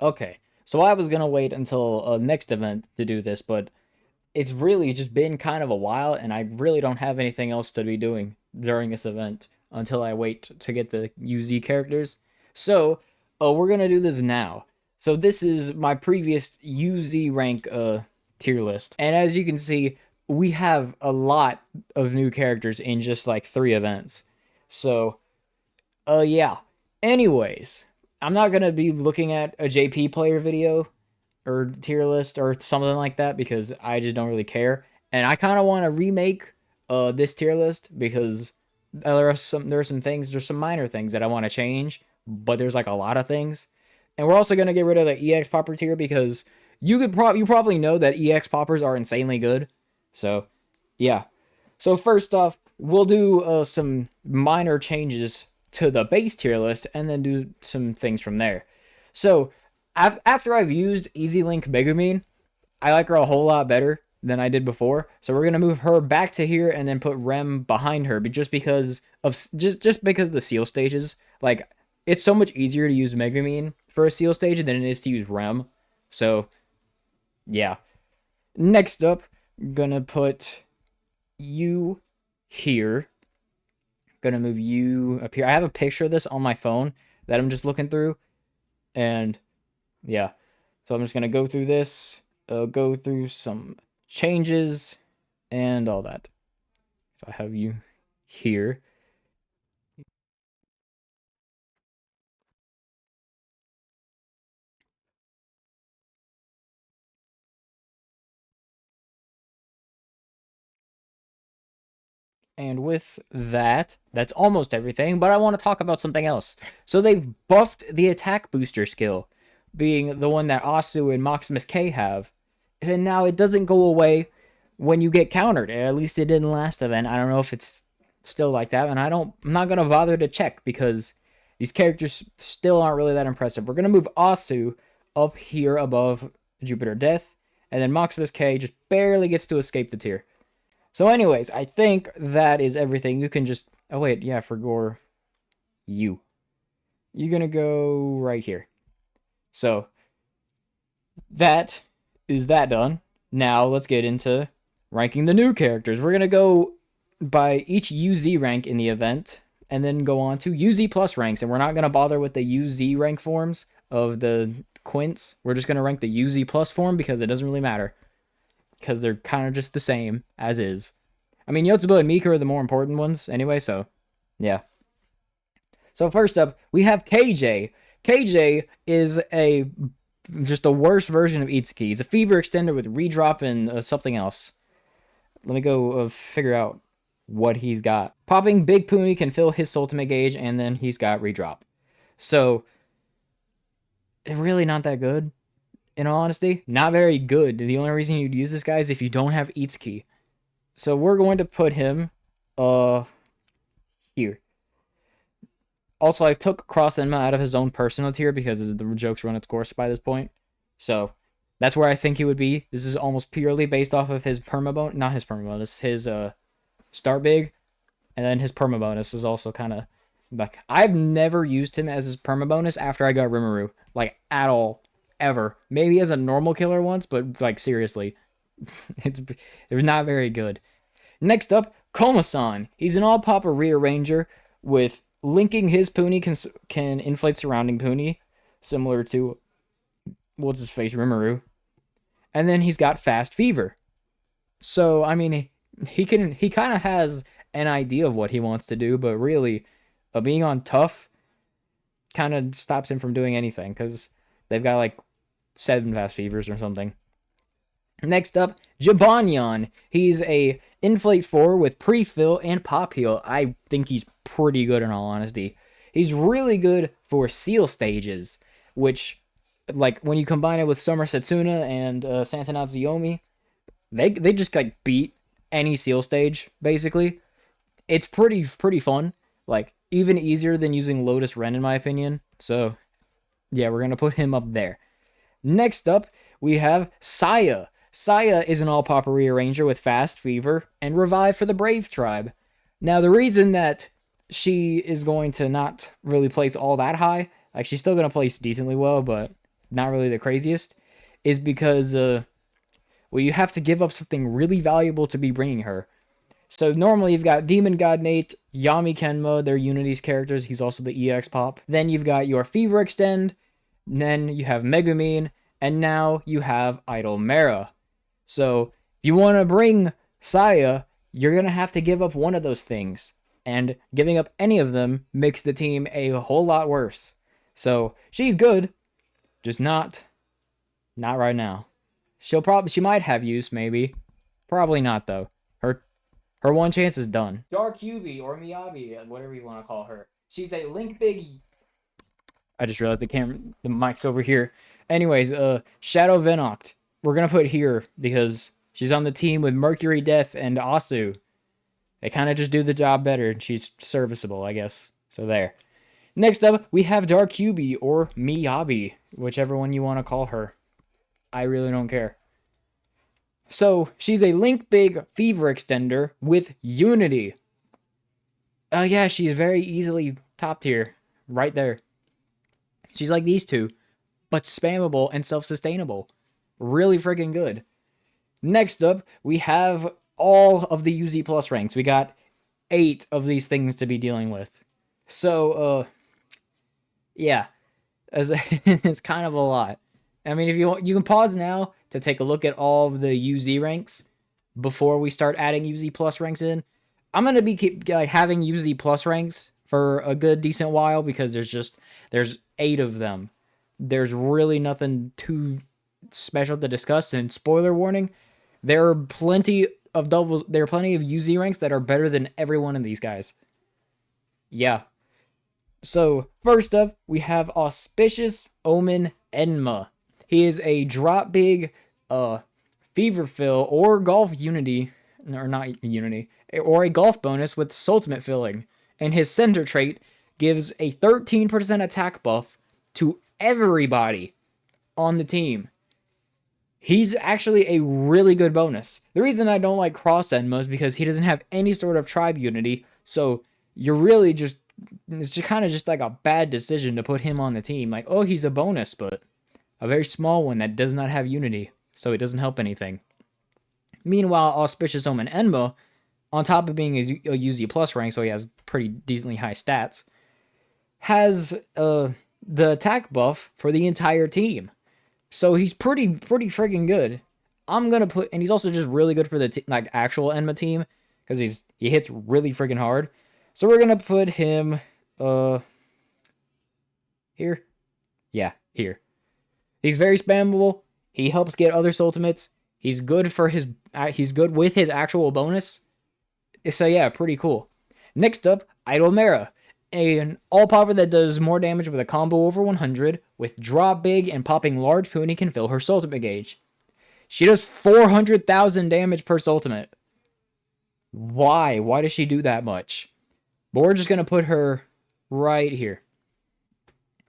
Okay, so I was gonna wait until next event to do this, but it's really just been kind of a while, and I really don't have anything else to be doing during this event until I wait to get the UZ characters. So, we're gonna do this now. So this is my previous UZ rank tier list, and as you can see, we have a lot of new characters in just like 3 events. So, yeah. Anyways, I'm not gonna be looking at a JP player video or tier list or something like that because I just don't really care. And I kind of want to remake this tier list because there's some minor things that I want to change, but there's like a lot of things. And we're also gonna get rid of the EX popper tier because you probably know that EX poppers are insanely good. So yeah. So first off, we'll do some minor changes to the base tier list and then do some things from there. So after I've used Easy Link Megumin, I like her a whole lot better than I did before. So we're gonna move her back to here and then put Rem behind her, but just because of the seal stages. Like it's so much easier to use Megumin for a seal stage than it is to use Rem. So yeah. Next up, gonna put you here. Gonna move you up here. I have a picture of this on my phone that I'm just looking through, and yeah. So I'm just gonna go through this, go through some changes and all that. So I have you here. And with that, that's almost everything, but I want to talk about something else. So they've buffed the attack booster skill, being the one that Asu and Maximus K have. And now it doesn't go away when you get countered. At least it didn't last event. I don't know if it's still like that, and I'm not gonna bother to check because these characters still aren't really that impressive. We're gonna move Asu up here above Jupiter Death, and then Maximus K just barely gets to escape the tier. So, anyways, I think that is everything. You can just. Oh wait, yeah, for Gore, you're gonna go right here. So that is that done. Now let's get into ranking the new characters. We're gonna go by each UZ rank in the event, and then go on to UZ plus ranks. And we're not gonna bother with the UZ rank forms of the quints. We're just gonna rank the UZ plus form because it doesn't really matter because they're kind of just the same as is. I mean, Yotsuba and Mika are the more important ones anyway, so yeah. So first up, we have KJ. KJ is a just a worse version of Itsuki. He's a fever extender with redrop and something else. Let me go figure out what he's got. Popping Big Puni can fill his Soultimate gauge, and then he's got redrop. So, really not that good, in all honesty. Not very good. The only reason you'd use this guy is if you don't have Itsuki. So we're going to put him here. Also, I took Cross Enma out of his own personal tier because the joke's run its course by this point. So that's where I think he would be. This is almost purely based off of his perma bonus, not his perma bonus, his start big, and then his perma bonus is also kind of like I've never used him as his perma bonus after I got Rimuru, like at all, ever. Maybe as a normal killer once, but like seriously, it's not very good. Next up, Komasan. He's an all-papa rearranger with linking his Puni can inflate surrounding Puni, similar to what's his face Rimuru. And then he's got fast fever. So I mean, he kind of has an idea of what he wants to do, but really, being on tough kind of stops him from doing anything because they've got like 7 fast fevers or something. Next up, Jibanyan. He's a inflate 4 with pre-fill and pop heal. I think he's pretty good in all honesty. He's really good for seal stages, which, like, when you combine it with Summer Setsuna and Santanatsu Yomi, they just, like, beat any seal stage, basically. It's pretty fun. Like, even easier than using Lotus Ren, in my opinion. So, yeah, we're going to put him up there. Next up, we have Saya. Saya is an all-papa rearranger with Fast Fever and Revive for the Brave Tribe. Now, the reason that she is going to not really place all that high, like, she's still going to place decently well, but not really the craziest, is because well, you have to give up something really valuable to be bringing her. So normally you've got Demon God Nate, Yami Kenma, they're Unity's characters. He's also the EX pop. Then you've got your Fever Extend, then you have Megumin, and now you have Idol Mera. So if you want to bring Saya, you're going to have to give up one of those things. And giving up any of them makes the team a whole lot worse. So she's good, just not right now. She might have use, maybe. Probably not, though. Her one chance is done. Dark Yubi, or Miyabi, whatever you want to call her. She's a Link Big... I just realized the mic's over here. Anyways, Shadow Venoct. We're gonna put here because she's on the team with Mercury Death and Asu. They kind of just do the job better, and she's serviceable, I guess. So there. Next up, we have Dark Yubi, or Miyabi, whichever one you want to call her. I really don't care. So, she's a Link Big Fever Extender with Unity. Yeah, she's very easily top tier. Right there. She's like these two, but spammable and self-sustainable. Really freaking good. Next up, we have all of the UZ Plus ranks. We got 8 of these things to be dealing with. So, yeah. It's kind of a lot. I mean, if you can pause now to take a look at all of the UZ ranks before we start adding UZ Plus ranks in. I'm going to be having UZ Plus ranks for a good decent while because there's 8 of them. There's really nothing too special to discuss, and spoiler warning, there are plenty of UZ ranks that are better than every one of these guys. Yeah. So, first up, we have Auspicious Omen Enma. He is a drop big Fever Fill or Golf Unity, or not Unity, or a Golf bonus with Soultimate filling. And his center trait gives a 13% attack buff to everybody on the team. He's actually a really good bonus. The reason I don't like Cross Enma is because he doesn't have any sort of tribe unity, so you're really just, it's just kind of just like a bad decision to put him on the team. Like, oh, he's a bonus, but a very small one that does not have unity, so it doesn't help anything. Meanwhile, Auspicious Omen Enma, on top of being a UZ Plus rank, so he has pretty decently high stats, has the attack buff for the entire team. So he's pretty freaking good. I'm gonna put, and he's also just really good for the actual Enma team because he hits really freaking hard. So we're gonna put him here. Yeah, here. He's very spammable. He helps get other Soultimates. He's good with his actual bonus. So yeah, pretty cool. Next up, Idol Mera. An all-popper that does more damage with a combo over 100, with drop big and popping large Puni can fill her Soultimate gauge. She does 400,000 damage per Soultimate. Why? Why does she do that much? But we're just going to put her right here.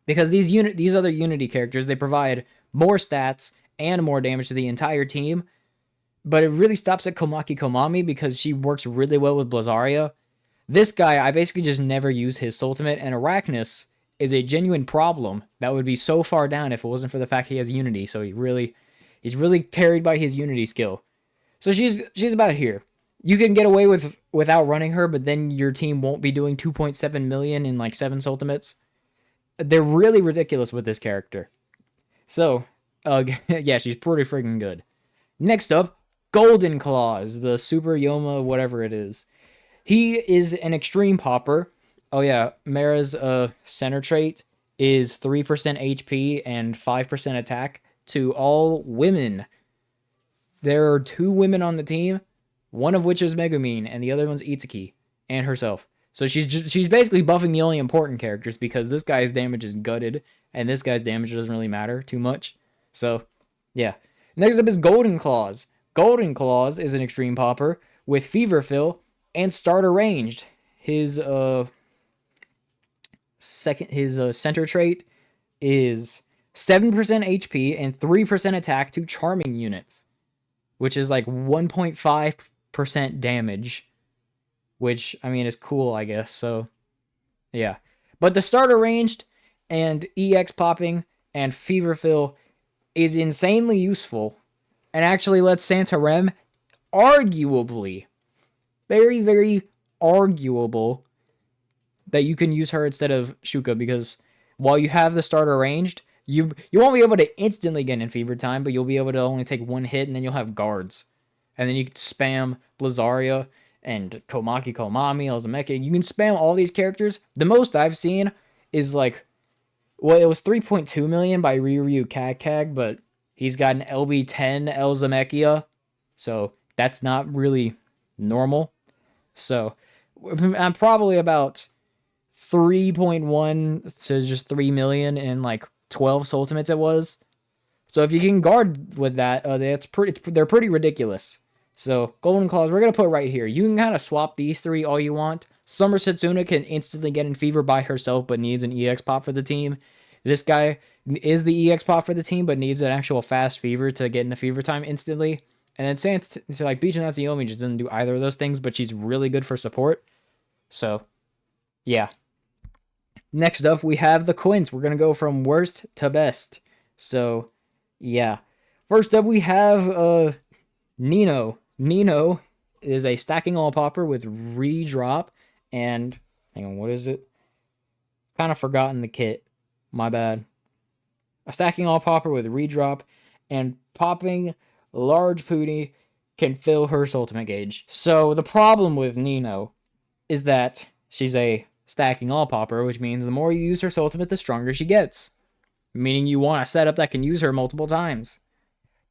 Because these other Unity characters, they provide more stats and more damage to the entire team. But it really stops at Komaki Komami because she works really well with Blazaria. This guy, I basically just never use his Soultimate, and Arachnus is a genuine problem that would be so far down if it wasn't for the fact he has Unity. So he's really carried by his Unity skill. So she's about here. You can get away without running her, but then your team won't be doing 2.7 million in like 7 Soultimates. They're really ridiculous with this character. So, yeah, she's pretty freaking good. Next up, Golden Claws, the Super Yoma, whatever it is. He is an extreme popper. Oh yeah, Mera's center trait is 3% HP and 5% attack to all women. There are 2 women on the team, one of which is Megumin, and the other one's Itsuki, and herself. So she's basically buffing the only important characters because this guy's damage is gutted, and this guy's damage doesn't really matter too much. So, yeah. Next up is Golden Claws. Golden Claws is an extreme popper with Fever Fill and starter ranged. His center trait is 7% HP and 3% attack to charming units, which is like 1.5% damage, which, I mean, is cool, I guess. So, yeah. But the starter ranged and EX popping and Feverfill is insanely useful and actually lets Santarem arguably, very, very arguable that you can use her instead of Shuka because while you have the starter ranged, you won't be able to instantly get in Fever Time, but you'll be able to only take one hit and then you'll have guards. And then you can spam Blizaria and Komaki Komami, Elzameki. You can spam all these characters. The most I've seen is like, well, it was 3.2 million by Ryu Kag, but he's got an LB10 Elzamekia, so that's not really normal. So I'm probably about 3.1 to just 3 million in like 12 Soultimates it was. So if you can guard with that, they're pretty ridiculous. So Golden Claws, we're going to put right here. You can kind of swap these three all you want. Summer Setsuna can instantly get in Fever by herself, but needs an EX pop for the team. This guy is the EX pop for the team, but needs an actual fast Fever to get into Fever Time instantly. And then so like Beach and Natsuyomi just doesn't do either of those things, but she's really good for support. So, yeah. Next up, we have the Quints. We're going to go from worst to best. So, yeah. First up, we have Nino. Nino is a stacking all popper with redrop and hang on, what is it? Kind of forgotten the kit. My bad. A stacking all popper with redrop and popping large Puni can fill her Soultimate gauge. So the problem with Nino is that she's a stacking all popper, which means the more you use her Soultimate, the stronger she gets. Meaning you want a setup that can use her multiple times.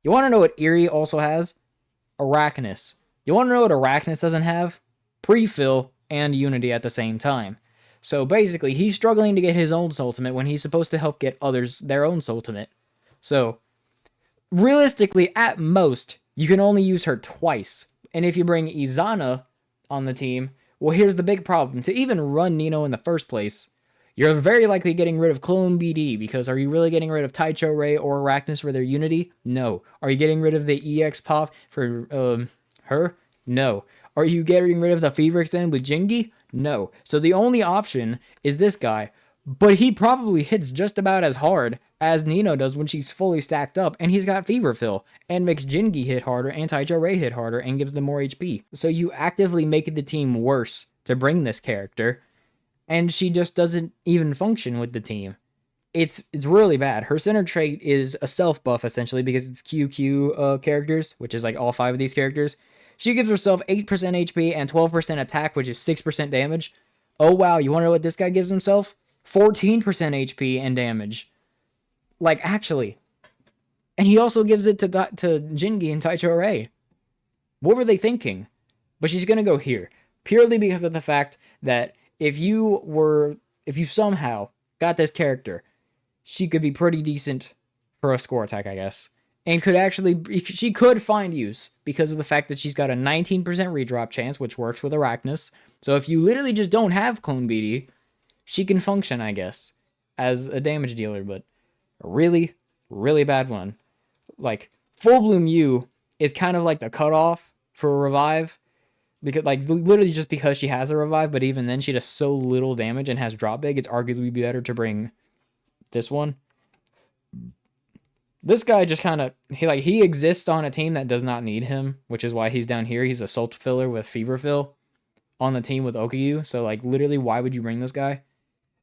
You want to know what Eerie also has? Arachnus. You want to know what Arachnus doesn't have? Pre-fill and Unity at the same time. So basically, he's struggling to get his own Soultimate when he's supposed to help get others their own Soultimate. So, realistically, at most, you can only use her twice. And if you bring Izana on the team, well, here's the big problem. To even run Nino in the first place, you're very likely getting rid of Clone BD, because are you really getting rid of Taicho Ray or Arachnus for their Unity? No. Are you getting rid of the EX Pop for her? No. Are you getting rid of the Fever Extend with Jingi? No. So the only option is this guy, but he probably hits just about as hard as Nino does when she's fully stacked up, and he's got Fever Fill, and makes Jingi hit harder and Taicho Ray hit harder, and gives them more HP. So you actively make the team worse to bring this character, and she just doesn't even function with the team. It's really bad. Her center trait is a self buff, essentially, because it's QQ characters, which is like all 5 of these characters. She gives herself 8% HP and 12% attack, which is 6% damage. Oh wow, you want to know what this guy gives himself? 14% HP and damage. Like, actually. And he also gives it to Jingi and Taicho Ray. What were they thinking? But she's going to go here. Purely because of the fact that if you somehow got this character, she could be pretty decent for a score attack, I guess. And she could find use because of the fact that she's got a 19% redrop chance, which works with Arachnus. So if you literally just don't have Clone BD, she can function, I guess, as a damage dealer, but a really, really bad one. Like, Full Bloom U is kind of like the cutoff for a revive, because like literally just because she has a revive, but even then she does so little damage and has drop big, it's arguably better to bring this one. This guy just kind of, he exists on a team that does not need him, which is why he's down here. He's a Salt Filler with Fever Fill on the team with Okyu. So, like, literally, why would you bring this guy?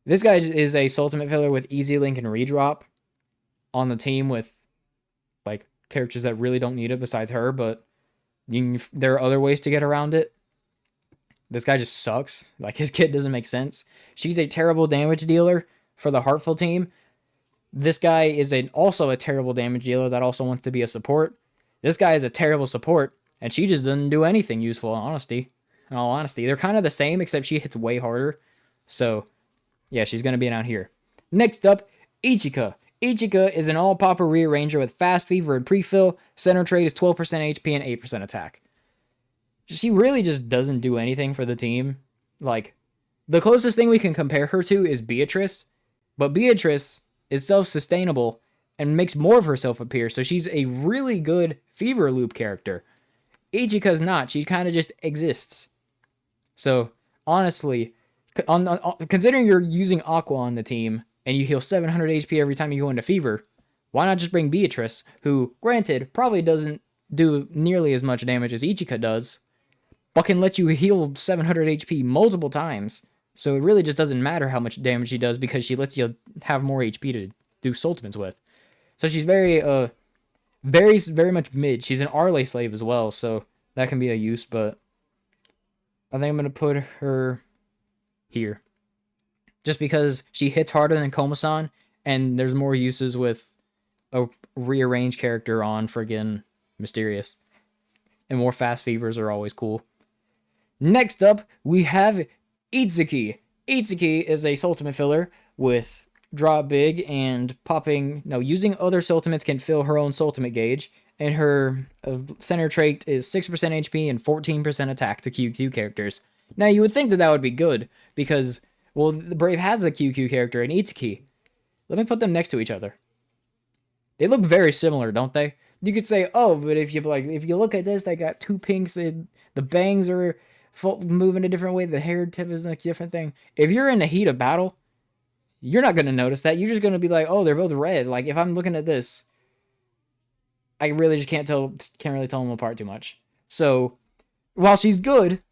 This guy is a Soultimate Filler with Easy Link and Redrop on the team with, like, characters that really don't need it besides her, but there are other ways to get around it. This guy just sucks. Like, his kit doesn't make sense. She's a terrible damage dealer for the Heartful team. This guy is also a terrible damage dealer that also wants to be a support. This guy is a terrible support, and she just doesn't do anything useful, in all honesty. They're kind of the same, except she hits way harder. So, yeah, she's going to be down here. Next up, Ichika. Ichika is an all-popper rearranger with fast fever and pre-fill. Center trait is 12% HP and 8% attack. She really just doesn't do anything for the team. Like, the closest thing we can compare her to is Beatrice, but Beatrice is self-sustainable and makes more of herself appear, so she's a really good fever loop character. Ichika's not. She kind of just exists. So, honestly, considering you're using Aqua on the team, and you heal 700 HP every time you go into fever, why not just bring Beatrice, who, granted, probably doesn't do nearly as much damage as Ichika does, but can let you heal 700 HP multiple times. So it really just doesn't matter how much damage she does because she lets you have more HP to do Soultimates with. So she's very much mid. She's an Arlay slave as well, so that can be a use, but I think I'm going to put her here. Just because she hits harder than Komasan, and there's more uses with a rearranged character on friggin' Mysterious. And more fast fevers are always cool. Next up, we have Itsuki. Itsuki is a Soultimate filler with drop big and popping. No, using other Soultimates can fill her own Soultimate gauge. And her center trait is 6% HP and 14% attack to QQ characters. Now, you would think that would be good, because, well, the Brave has a QQ character in Itsuki. Let me put them next to each other. They look very similar, don't they? You could say, oh, but if you look at this, they got two pinks, the bangs are moving a different way, the hair tip is a different thing. If you're in the heat of battle, you're not going to notice that. You're just going to be like, oh, they're both red. Like, if I'm looking at this, I really just can't really tell them apart too much. So, while she's good,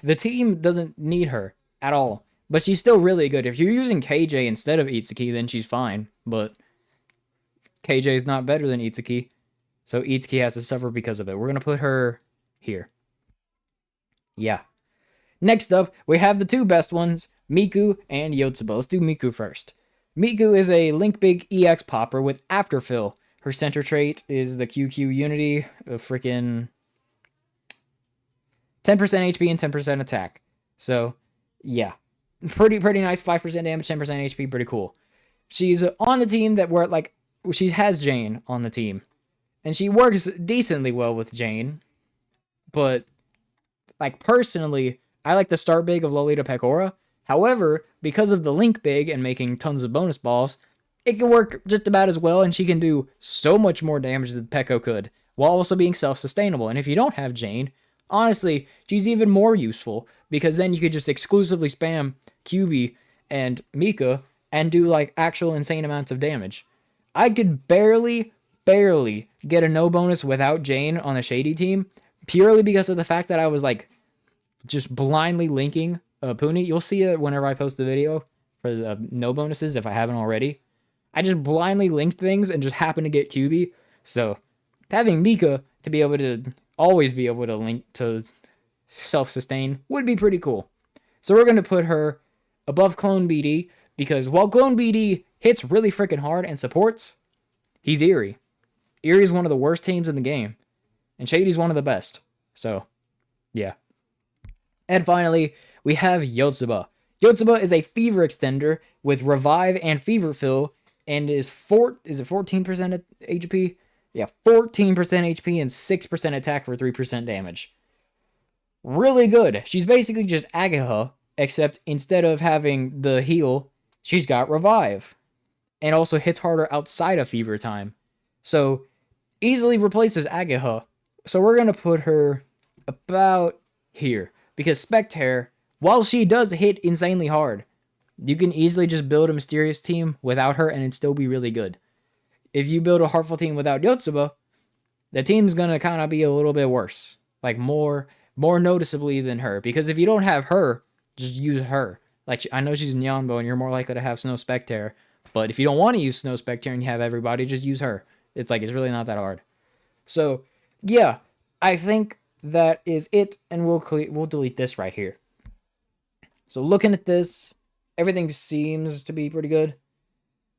the team doesn't need her at all. But she's still really good. If you're using KJ instead of Itsuki, then she's fine. But KJ is not better than Itsuki. So Itsuki has to suffer because of it. We're going to put her here. Yeah. Next up, we have the two best ones, Miku and Yotsuba. Let's do Miku first. Miku is a Link Big EX popper with Afterfill. Her center trait is the QQ Unity of freaking 10% HP and 10% attack. So, yeah. Pretty nice. 5% damage, 10% HP. Pretty cool. She's on the team that she has Jane on the team. And she works decently well with Jane. But, personally, I like the start big of Lolita Pecora. However, because of the Link big and making tons of bonus balls, it can work just about as well, and she can do so much more damage than Peko could, while also being self-sustainable. And if you don't have Jane, honestly, she's even more useful, because then you could just exclusively spam QB and Mika and do, actual insane amounts of damage. I could barely get a no bonus without Jane on the Shady team, purely because of the fact that I was, just blindly linking Puni. You'll see it whenever I post the video for the no bonuses, if I haven't already. I just blindly linked things and just happened to get QB. So, having Mika to be able to always be able to link to self-sustain would be pretty cool. So we're going to put her above Clone BD, because while Clone BD hits really freaking hard and supports, he's Eerie. Eerie's one of the worst teams in the game, and Shady's one of the best. So, yeah. And finally, we have Yotsuba. Yotsuba is a fever extender with revive and fever fill, and is it 14% HP? Yeah, 14% HP and 6% attack for 3% damage. Really good. She's basically just Agaha, except instead of having the heal, she's got revive. And also hits harder outside of fever time. So, easily replaces Agaha. So we're going to put her about here. Because Spectre, while she does hit insanely hard, you can easily just build a Mysterious team without her and it'd still be really good. If you build a Heartful team without Yotsuba, the team's going to kind of be a little bit worse. More noticeably than her. Because if you don't have her, just use her. I know she's Nyanbo and you're more likely to have Snow Spectre. But if you don't want to use Snow Spectre and you have everybody, just use her. It's really not that hard. So, yeah, I think that is it, and we'll delete this right here. So looking at this, everything seems to be pretty good.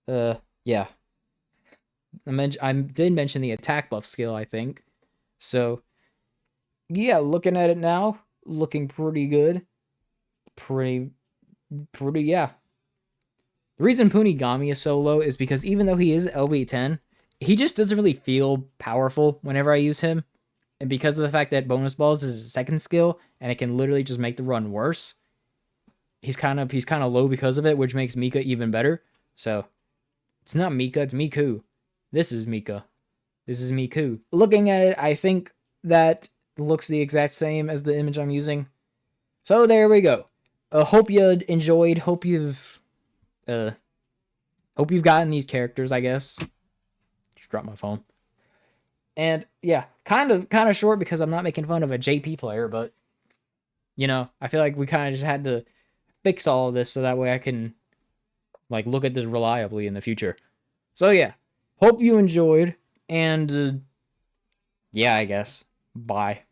Yeah. I did mention the attack buff skill, I think. So, yeah, looking at it now, looking pretty good. Pretty, yeah. The reason Punigami is so low is because even though he is LV10, he just doesn't really feel powerful whenever I use him. And because of the fact that bonus balls is his second skill, and it can literally just make the run worse, he's kind of low because of it, which makes Mika even better. So, it's not Mika, it's Miku. This is Mika. This is Miku. Looking at it, I think that looks the exact same as the image I'm using. So there we go. Hope you enjoyed. Hope you've Hope you've gotten these characters, I guess. Just dropped my phone. And yeah, kind of short because I'm not making fun of a JP player, but I feel like we kind of just had to fix all of this so that way I can like look at this reliably in the future. So yeah, hope you enjoyed, and yeah, I guess bye.